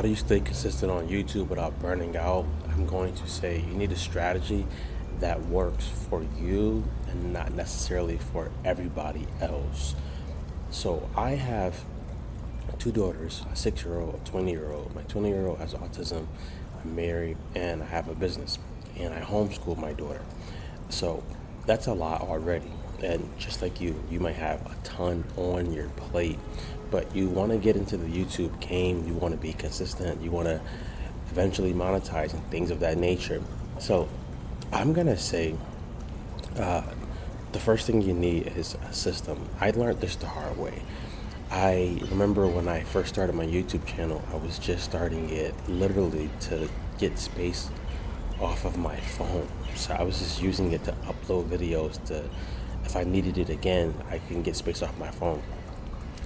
How do you stay consistent on YouTube without burning out? I'm going to say you need a strategy that works for you and not necessarily for everybody else. So I have two daughters, a 6-year-old, a 20-year-old. My 20-year-old has autism. I'm married and I have a business and I homeschool my daughter. So that's a lot already. And just like you might have a ton on your plate, but you want to get into the YouTube game. You want to be consistent. You want to eventually monetize and things of that nature. So I'm going to say the first thing you need is a system. I learned this the hard way. I remember when I first started my YouTube channel, I was just starting it literally to get space off of my phone. So I was just using it to upload videos to, if I needed it again, I can get space off my phone.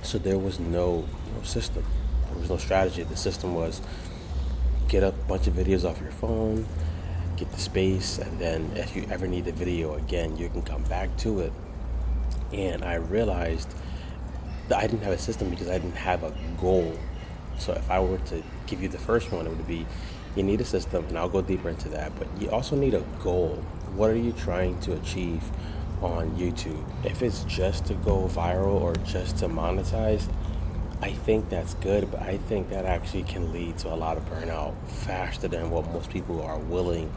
So there was no system. There was no strategy. The system was get a bunch of videos off your phone, get the space, and then if you ever need the video again, you can come back to it. And I realized that I didn't have a system because I didn't have a goal. So if I were to give you the first one, it would be you need a system, and I'll go deeper into that, but you also need a goal. What are you trying to achieve on YouTube? If it's just to go viral or just to monetize, I think that's good, but I think that actually can lead to a lot of burnout faster than what most people are willing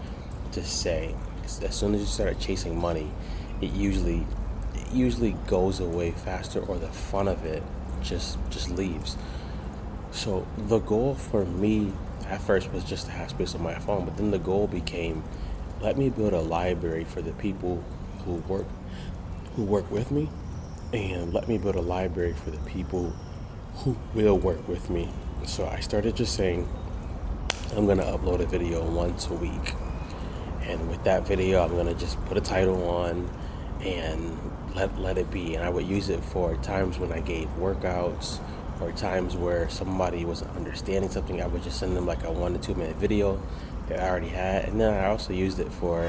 to say. As soon as you start chasing money, it usually goes away faster, or the fun of it just leaves. So the goal for me at first was just to have space on my phone, but then the goal became, let me build a library for the people who work with me, and let me build a library for the people who will work with me. So I started just saying, I'm gonna upload a video once a week, and with that video I'm gonna just put a title on and let it be. And I would use it for times when I gave workouts or times where somebody wasn't understanding something. I would just send them like a 1 to 2 minute video that I already had. And then I also used it for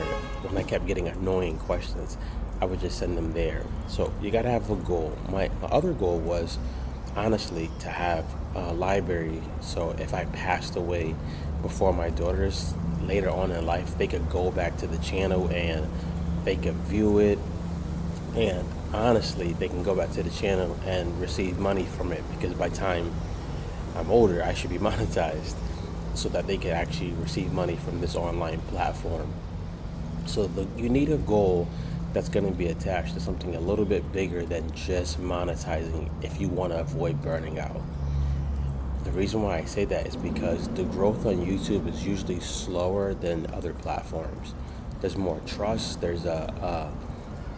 when I kept getting annoying questions, I would just send them there. So you gotta have a goal. My other goal was honestly to have a library, so if I passed away before my daughters, later on in life, they could go back to the channel and they could view it, and honestly they can go back to the channel and receive money from it, because by the time I'm older I should be monetized, so that they can actually receive money from this online platform. So you need a goal that's going to be attached to something a little bit bigger than just monetizing if you want to avoid burning out. The reason why I say that is because the growth on YouTube is usually slower than other platforms. There's more trust, there's a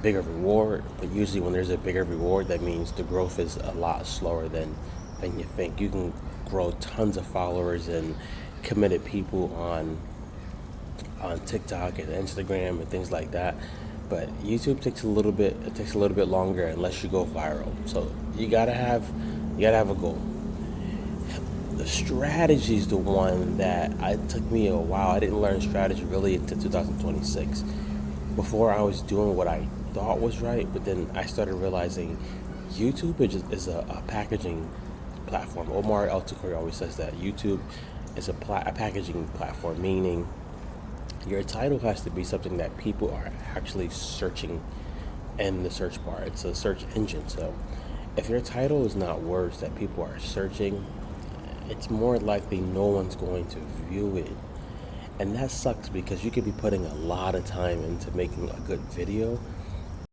bigger reward, but usually when there's a bigger reward, that means the growth is a lot slower than you think. You can grow tons of followers and committed people on TikTok and Instagram and things like that, but YouTube takes a little bit longer unless you go viral. So you gotta have a goal. The strategy is the one that it took me a while. I didn't learn strategy really until 2026. Before I was doing what I thought was right, but then I started realizing YouTube is a packaging platform. Omar El Tukuri always says that YouTube is a packaging platform, meaning your title has to be something that people are actually searching in the search bar. It's a search engine. So if your title is not words that people are searching, it's more likely no one's going to view it. And that sucks, because you could be putting a lot of time into making a good video,